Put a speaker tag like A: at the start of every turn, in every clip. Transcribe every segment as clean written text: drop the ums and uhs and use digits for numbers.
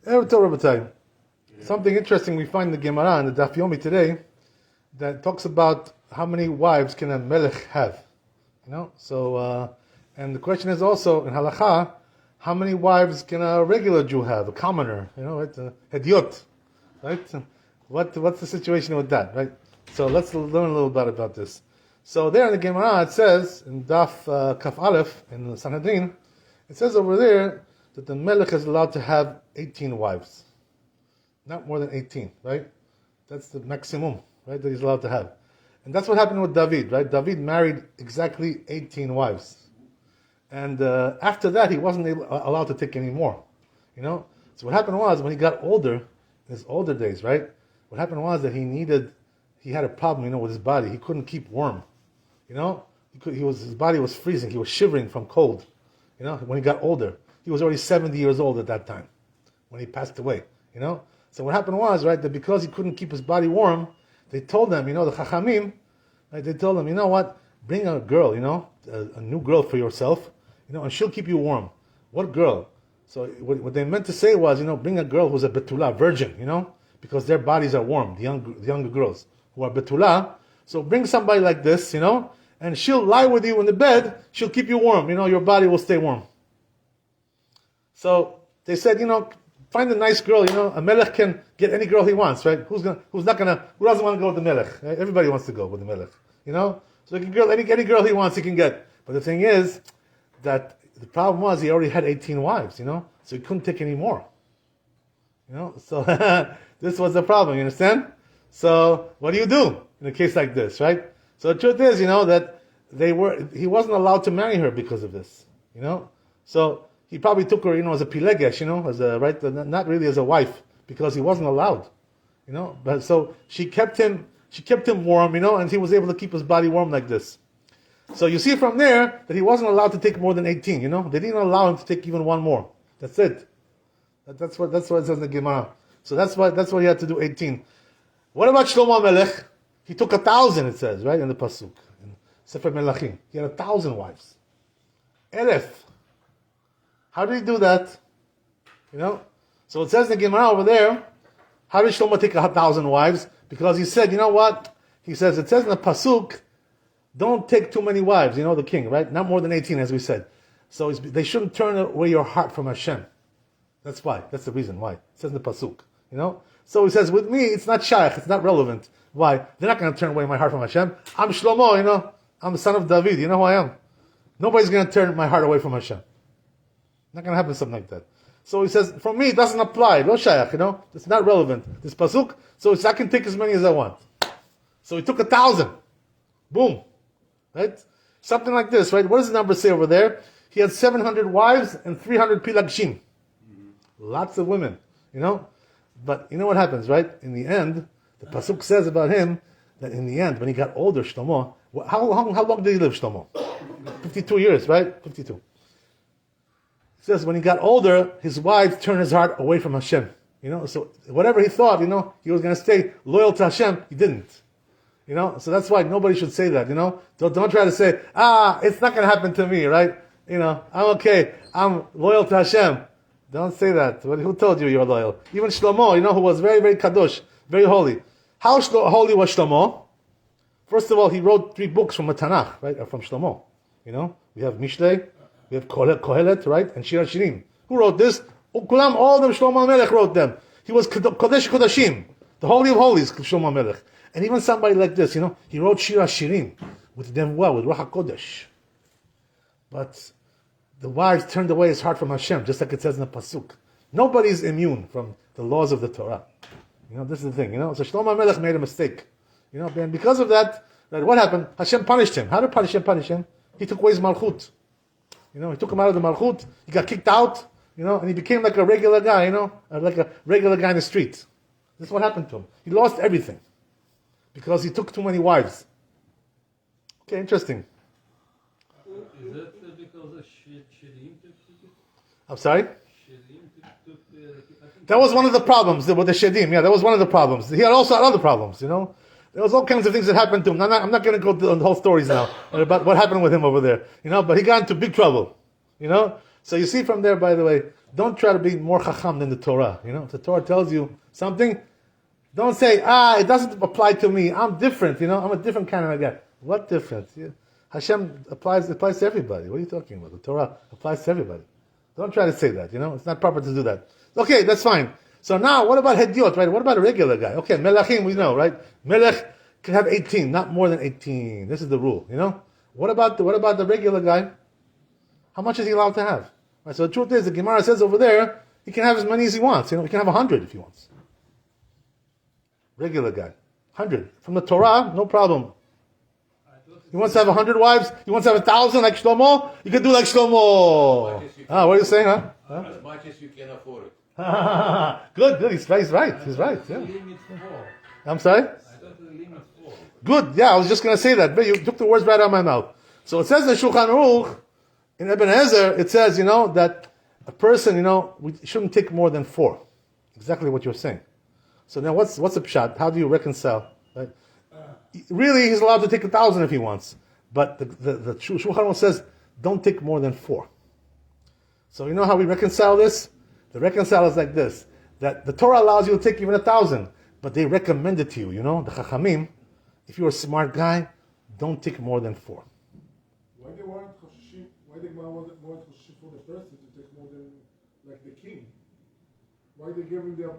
A: Erev Tov, Rabbi. Something interesting we find in the Gemara in the Daf Yomi today that talks about how many wives can a melech have. And the question is also in halacha, how many wives can a regular Jew have, a commoner? Right? Hediot, right? What's the situation with that, right? So let's learn a little bit about this. So there in the Gemara it says in Daf Kaf Aleph in the Sanhedrin, it says over there that the melech is allowed to have 18 wives. Not more than 18, right? That's the maximum, right, that he's allowed to have. And that's what happened with David, right? David married exactly 18 wives. And after that, he wasn't allowed to take any more, So what happened was, when he got older, in his older days, right? What happened was that he had a problem, with his body. He couldn't keep warm, his body was freezing. He was shivering from cold, when he got older. He was already 70 years old at that time, when he passed away, So what happened was, right, that because he couldn't keep his body warm, they told them, the Chachamim, right, they told him, you know what, bring a girl, a new girl for yourself, and she'll keep you warm. What girl? So what they meant to say was, bring a girl who's a betula, virgin, because their bodies are warm, the younger girls who are betula. So bring somebody like this, and she'll lie with you in the bed, she'll keep you warm, your body will stay warm. So they said, find a nice girl, a melech can get any girl he wants, right? Who doesn't want to go with the melech? Right? Everybody wants to go with the melech, So any girl he wants, he can get. But the thing is, that the problem was he already had 18 wives, so he couldn't take any more. So this was the problem, you understand? So what do you do in a case like this, right? So the truth is, that he wasn't allowed to marry her because of this, So he probably took her, as a pilegesh, not really as a wife, because he wasn't allowed, But so she kept him warm, and he was able to keep his body warm like this. So you see from there that he wasn't allowed to take more than 18, They didn't allow him to take even one more. That's it. That's what it says in the Gemara. So that's why he had to do 18. What about Shlomo Melech? He took 1,000, it says, right, in the Pasuk. In Sefer Melachim. He had 1,000 wives. Elef. How did he do that? So it says in the Gemara over there, how did Shlomo take 1,000 wives? Because he said, what? He says, it says in the Pasuk, don't take too many wives, the king, right? Not more than 18, as we said. So they shouldn't turn away your heart from Hashem. That's why. That's the reason why. It says in the Pasuk, So he says, with me, it's not shaykh, it's not relevant. Why? They're not going to turn away my heart from Hashem. I'm Shlomo, I'm the son of David, you know who I am? Nobody's going to turn my heart away from Hashem. Not going to happen something like that. So he says, for me, it doesn't apply. No shaykh, it's not relevant. This Pasuk, so I can take as many as I want. So he took 1,000. Boom. Right? Something like this, right? What does the number say over there? He had 700 wives and 300 pilagshim. Lots of women, But you know what happens, right? In the end, the Pasuk says about him that in the end, when he got older, Shlomo, how long did he live, Shlomo? 52 years, right? 52. It says when he got older, his wives turned his heart away from Hashem. So whatever he thought, he was going to stay loyal to Hashem, he didn't. So that's why nobody should say that, Don't try to say, it's not going to happen to me, right? I'm okay, I'm loyal to Hashem. Don't say that. Who told you you're loyal? Even Shlomo, who was very, very kadosh, very holy. How holy was Shlomo? First of all, he wrote 3 books from the Tanakh, right? From Shlomo. We have Mishlei, we have Kohelet, right? And Shir Shirim. Who wrote this? Kulam, all of them, Shlomo Melech wrote them. He was Kodesh Kodashim, the Holy of Holies, Shlomo Melech. And even somebody like this, he wrote Shir Shirim with them with Ruach HaKodesh. But the wives turned away his heart from Hashem, just like it says in the Pasuk. Nobody is immune from the laws of the Torah. This is the thing, So Shlomo Melech made a mistake. And because of that, what happened? Hashem punished him. How did Hashem punish him? He took away his malchut. He took him out of the malchut. He got kicked out, and he became like a regular guy, like a regular guy in the street. This is what happened to him. He lost everything because he took too many wives. Okay, interesting.
B: Is that because of Shirim?
A: I'm sorry? That was one of the problems with the Shedim. Yeah, that was one of the problems. He had also had other problems, There was all kinds of things that happened to him. I'm not going to go through the whole stories now about what happened with him over there, But he got into big trouble, So you see from there, by the way, don't try to be more chacham than the Torah. If the Torah tells you something, don't say, it doesn't apply to me. I'm different. I'm a different kind of a guy. What difference? Hashem applies to everybody. What are you talking about? The Torah applies to everybody. Don't try to say that. It's not proper to do that. Okay, that's fine. So now, what about hediot, right? What about a regular guy? Okay, melachim, we know, right? Melech can have 18, not more than 18. This is the rule, What about the regular guy? How much is he allowed to have? Right, so the truth is, the Gemara says over there, he can have as many as he wants. He can have 100 if he wants. Regular guy. 100. From the Torah, no problem. He wants to have 100 wives. He wants to have 1,000 like Shlomo. You can do like Shlomo. What are you saying, huh?
C: As much as you can afford it.
A: Good. He's right. Yeah. I'm sorry? Good. Yeah, I was just going to say that. But you took the words right out of my mouth. So it says in Shulchan Aruch, in Ibn Ezer, it says, that a person, we shouldn't take more than 4. Exactly what you're saying. So now what's the pshat? How do you reconcile? Right? Really, he's allowed to take 1,000 if he wants. But the Shulchan Aruch says, don't take more than 4. So you know how we reconcile this? The reconcile is like this, that the Torah allows you to take even 1,000, but they recommend it to you, the Chachamim, if you're a smart guy, don't take more than 4.
D: Why they weren't chashishim? Why they weren't chashishim for the person to take more than like the king? Why they giving the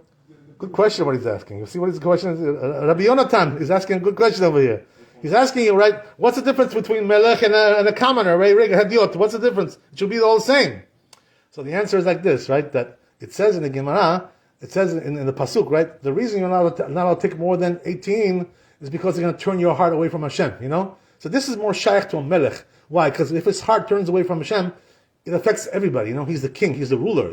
A: Good question what he's asking. You see what his question is? Rabbi Yonatan is asking a good question over here. He's asking you, right, what's the difference between melech and a commoner, right? Hadiot, what's the difference? It should be all the same. So the answer is like this, right, that it says in the Gemara, it says in the Pasuk, right, the reason you're not allowed to take more than 18 is because they're going to turn your heart away from Hashem, So this is more shaykh to a melech. Why? Because if his heart turns away from Hashem, it affects everybody, He's the king, he's the ruler,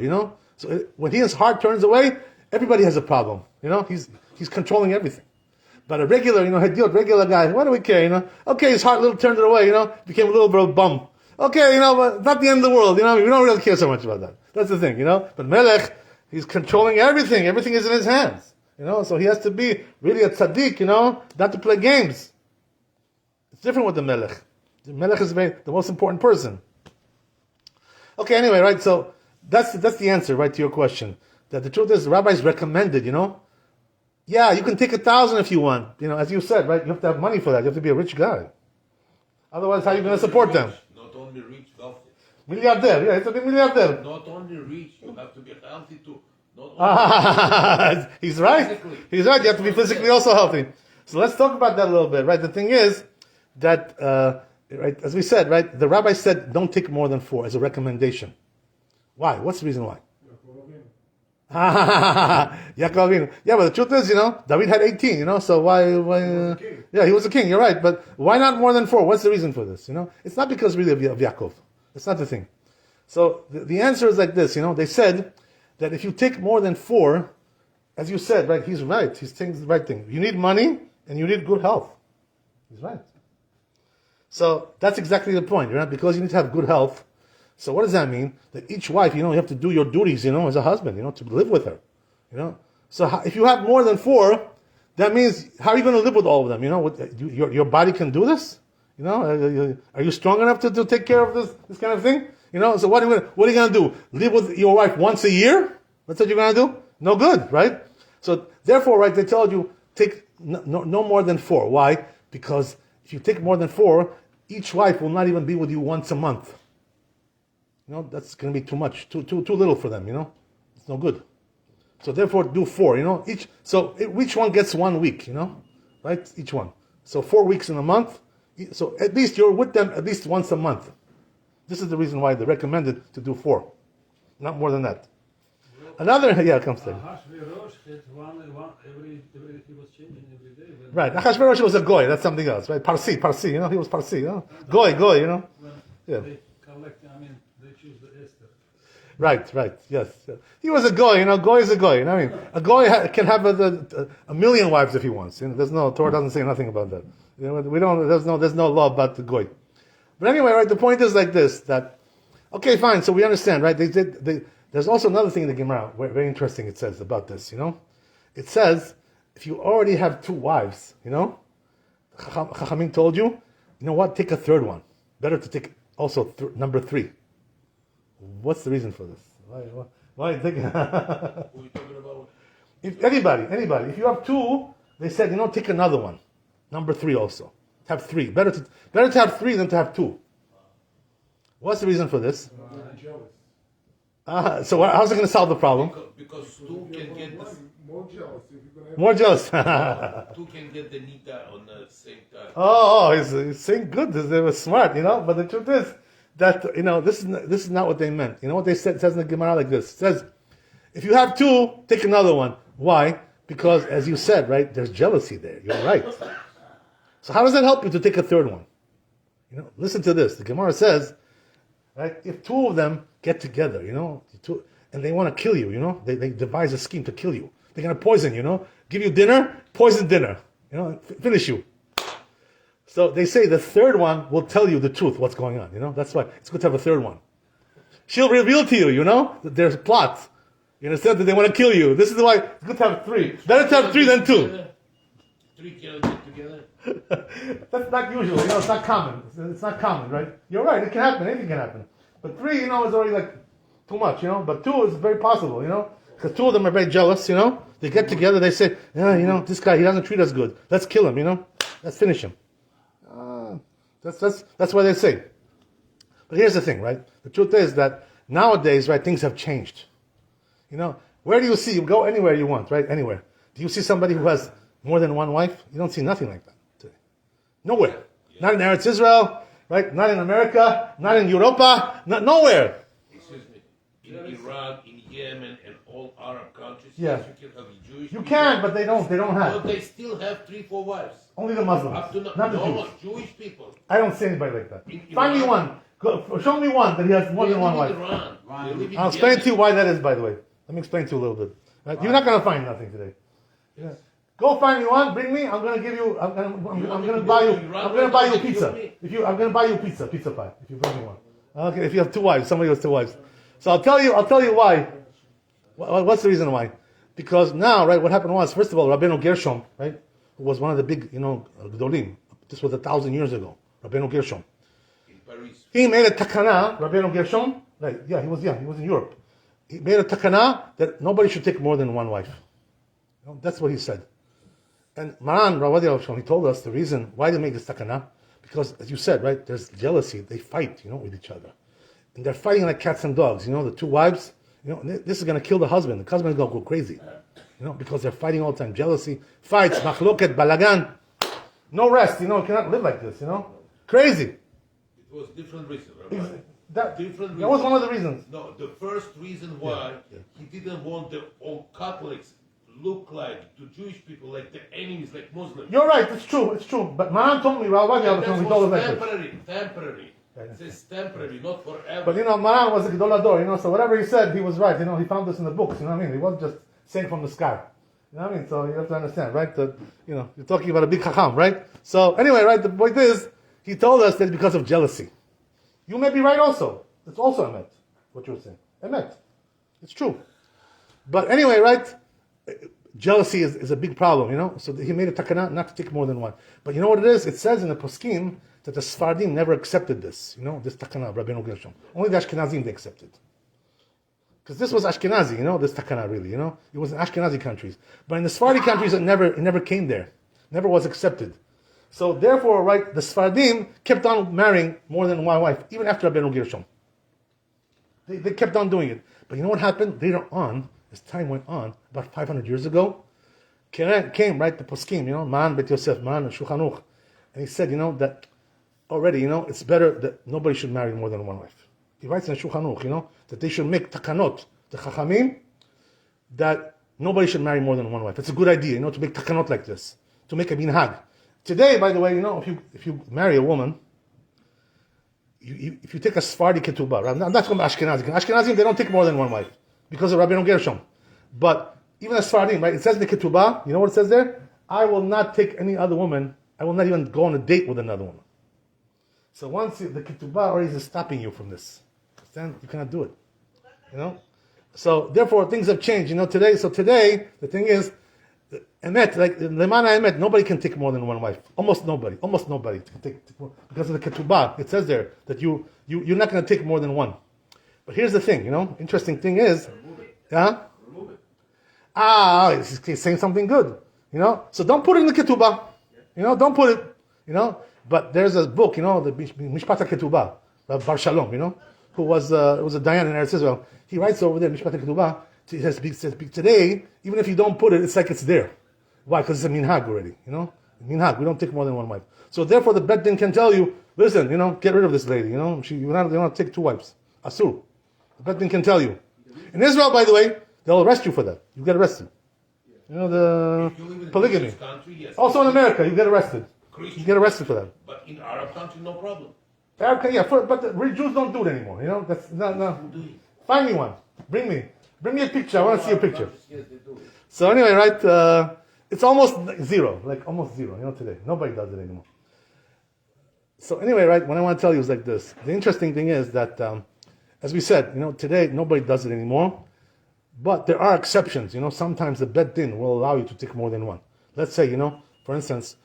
A: So when his heart turns away, everybody has a problem, He's controlling everything. But a regular, hediot, regular guy, what do we care, Okay, his heart a little turned it away, became a little bit of a bum. Okay, but not the end of the world, we don't really care so much about that. That's the thing, But Melech, he's controlling everything. Everything is in his hands, So he has to be really a tzaddik, not to play games. It's different with the Melech. The Melech is the most important person. Okay, anyway, right, so that's the answer, right, to your question. That the truth is, the rabbis recommended, Yeah, you can take 1,000 if you want. As you said, right, you have to have money for that. You have to be a rich guy. Otherwise, how are you going to support them?
C: Not only rich, wealthy.
A: Milliardaire, yeah, it's a milliardaire.
C: Not only rich, you have to be healthy too.
A: He's right.
C: Physically.
A: He's right. You have to be physically also healthy. So let's talk about that a little bit, right? The thing is that, right, as we said, right, the rabbi said don't take more than 4 as a recommendation. Why? What's the reason why? Yaakov. Yeah, but the truth is, David had 18, so why yeah, he was a king, you're right, but why not more than 4? What's the reason for this, It's not because really of Yaakov. It's not the thing. So the answer is like this, they said that if you take more than 4, as you said, right, he's right, he's saying the right thing. You need money and you need good health. He's right. So that's exactly the point, right? Because you need to have good health. So what does that mean? That each wife, you have to do your duties, as a husband, to live with her, So if you have more than 4, that means how are you going to live with all of them? Your body can do this. Are you strong enough to take care of this kind of thing? So what are you going to do? Live with your wife once a year? That's what you're going to do? No good, right? So therefore, right, they told you take no more than 4. Why? Because if you take more than 4, each wife will not even be with you once a month. That's going to be too much, too little for them. It's no good. So therefore, do 4. Each one gets 1 week. Right? Each one. So 4 weeks in a month. So at least you're with them at least once a month. This is the reason why they recommended to do 4, not more than that. Another, come say.
B: Ahashverosh had one he was changing every day.
A: Right, Ahashverosh was a goy. That's something else, right? Parsi. He was Parsi. Goy.
B: When
A: Yeah.
B: they collect, they choose the Esther.
A: Right, yes. He was a goy, goy is a goy. A goy can have a million wives if he wants. There's no, Torah doesn't say nothing about that. There's no law about the goy. But anyway, right, the point is like this, that, okay, fine, so we understand, right, there's also another thing in the Gemara, very interesting it says about this, It says, if you already have 2 wives, Chachamim told you, what, take a 3rd one. Better to take also number 3. What's the reason for this? Why you think?
C: Who are you talking about?
A: If anybody, if you have two, they said, take another one. Number 3 also. Have 3. Better to have 3 than to have 2. What's the reason for this?
D: I'm jealous.
A: So how's it going to solve the problem?
C: Because two can get the,
D: More jealous. If you're gonna have
A: More jealous.
C: two can get the nida on the same time.
A: He's saying good. They were smart, But the truth is that this is not what they meant. You know what they said? It says in the Gemara like this. It says, if you have 2, take another one. Why? Because as you said, right, there's jealousy there. You're right. So how does that help you to take a 3rd one? Listen to this. The Gemara says, right, if 2 of them get together, and they want to kill you, they devise a scheme to kill you. They're going to poison you, give you dinner, poison dinner, finish you. So they say the 3rd one will tell you the truth, what's going on, That's why it's good to have a 3rd one. She'll reveal to you, that there's a plot. You understand that they want to kill you. This is why it's good to have 3. Better to have 3 than 2.
C: 3 can get together.
A: That's not usual, it's not common. It's not common, right? You're right, it can happen, anything can happen. But 3, is already like too much, But 2 is very possible, Because 2 of them are very jealous, They get together, they say, this guy, he doesn't treat us good. Let's kill him, Let's finish him. That's what they say. But here's the thing, right? The truth is that nowadays, right, things have changed. Where do you see? You go anywhere you want, right? Anywhere. Do you see somebody who has more than one wife? You don't see nothing like that today. Nowhere.
C: Yeah.
A: Not in Eretz Israel, right? Not in America, not in Europa, nowhere.
C: Excuse me. In Iran, in Yemen, and all Arab countries,
A: Yeah.
C: yes, you can have a Jewish.
A: You
C: people.
A: can, but they don't have.
C: But they still have 3, 4 wives.
A: Only the Muslims,
C: Up to
A: not the
C: no,
A: Jews.
C: Jewish people.
A: I don't see anybody like that.
C: In
A: Find me
C: Iran.
A: one. Show me one that he has more
C: They
A: than one
C: live in
A: wife.
C: Iran. They live in
A: I'll explain
C: Yemen.
A: to you why that is, by the way. Let me explain to you a little bit. Right? You're not going to find nothing today. Yeah. Go find me one. Bring me. I'm going to give you. I'm going to buy you. I'm going to buy you pizza. I'm going to buy you pizza pie. If you bring me one. Okay. If you have 2 wives, somebody has 2 wives. So I'll tell you why. What's the reason why? Because now, right? What happened was, first of all, Rabbeinu Gershom, right, who was one of the big, Gdolim. This was 1,000 years ago. Rabbeinu Gershom.
C: In Paris.
A: He made a takana, Rabbeinu Gershom. Right? He was in Europe. He made a takana that nobody should take more than one wife. That's what he said. And Maran, Rabbi Danielov, he told us the reason why they make this takana, because as you said, right, there's jealousy. They fight, with each other. And they're fighting like cats and dogs. The 2 wives, this is going to kill the husband. The husband is going to go crazy. Because they're fighting all the time. Jealousy, fights, machloket, balagan. No rest, you cannot live like this, Crazy.
C: It was different reason, Rabbi.
A: That
C: Different
A: was
C: reason.
A: one of the reasons.
C: No, the first reason why he didn't want the all Catholics look like to Jewish people like the enemies, like Muslims.
A: You're right, it's true. But Maran told me, Rabbi
C: And
A: Danielov,
C: that
A: he told us
C: was
A: like this.
C: temporary. It says temporary, not forever.
A: But Maran was a Gedolador, so whatever he said, he was right. He found this in the books, He wasn't just saying from the sky. So you have to understand, right? That, you're talking about a big chacham, right? So anyway, right, the point is, he told us that it's because of jealousy. You may be right also. It's also emet, what you're saying. Emet. It's true. But anyway, right, jealousy is a big problem, So he made a takana not to take more than one. But you know what it is? It says in the poskim that the Sfardim never accepted this, this takana, Rabbeinu Gershom. Only the Ashkenazim they accepted. Because this was Ashkenazi, this takana really, It was in Ashkenazi countries. But in the Sephardi countries, it never came there. Never was accepted. So therefore, right, the Sephardim kept on marrying more than one wife, even after Rabbeinu Gershom. They kept on doing it. But you know what happened? Later on, as time went on, about 500 years ago, came, right, the poskim, Man Bet Yosef, Man and Shulchan Aruch. And he said, that already, it's better that nobody should marry more than one wife. He writes in Shulchan Aruch, that they should make takanot, the chachamim, that nobody should marry more than one wife. It's a good idea, to make takanot like this, to make a minhag. Today, by the way, if you marry a woman, if you take a Sephardi ketubah, right? I'm not talking about Ashkenazi. Ashkenazim, they don't take more than one wife because of Rabbeinu Gershom. But even a Sephardim, right? It says in the ketubah, you know what it says there? I will not take any other woman. I will not even go on a date with another woman. So once the ketubah already is stopping you from this, then you cannot do it. So therefore, things have changed. Today. So today, the thing is, emet, like lemana emet, nobody can take more than one wife. Almost nobody can take more, because of the ketubah. It says there that you're not going to take more than one. But here's the thing, interesting thing is, Yeah?
C: Remove it.
A: He's saying something good. You know? So don't put it in the ketubah. You know, don't put it, you know? But there's a book, you know, the Mishpat HaKetubah, Bar Shalom, you know, who was a Dayan in Eretz Israel. He writes over there, Mishpat HaKetubah, he says, today, even if you don't put it, it's like it's there. Why? Because it's a minhag already, you know? Minhag, we don't take more than one wife. So therefore the Bet Din can tell you, listen, you know, get rid of this lady, you know? You don't want to take 2 wives. Asur. The Bet Din can tell you. In Israel, by the way, they'll arrest you for that. You get arrested. You know, the
C: If you live in a
A: polygamy.
C: Christian country, yes.
A: Also in America, you get arrested. You get arrested for that.
C: But in Arab country, no problem.
A: Okay, yeah, but the Jews don't do it anymore. You know, that's no. Find me one. Bring me a picture. I want to see a picture. So anyway, right? It's almost zero, like almost zero. You know, today nobody does it anymore. So anyway, right? What I want to tell you is like this. The interesting thing is that, as we said, you know, today nobody does it anymore. But there are exceptions. You know, sometimes the Bet Din will allow you to take more than one. Let's say, you know, for instance,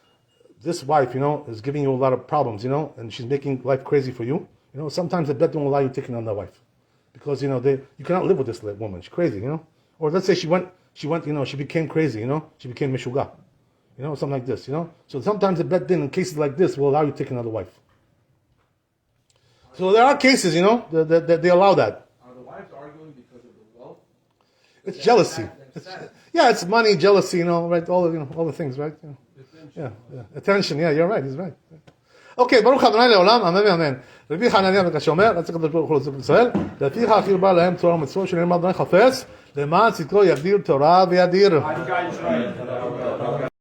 A: this wife, you know, is giving you a lot of problems, you know, and she's making life crazy for you. You know, sometimes the Bet Din will allow you to take another wife, because you know you cannot live with this woman. She's crazy, you know. Or let's say she went, you know, she became crazy, you know, she became mishuga, you know, something like this, you know. So sometimes the Bet Din, in cases like this, will allow you to take another wife. So there are cases, you know, that they allow that.
E: Are the wives arguing because of the wealth?
A: It's jealousy. It's money, jealousy, you know, right? All the things, right? You know. Attention, you're right, he's right. Okay, ברוך ה' לעולם, אמן ואמן. רבי חנניה בן הקדוש אומר, רצה הקדוש ברוך הוא לזוג ישראל, לפיכך הכיר בא להם תורה ומצוות שנאמר אדוני חפץ, למען צדקו יגדיר תורה וידיר.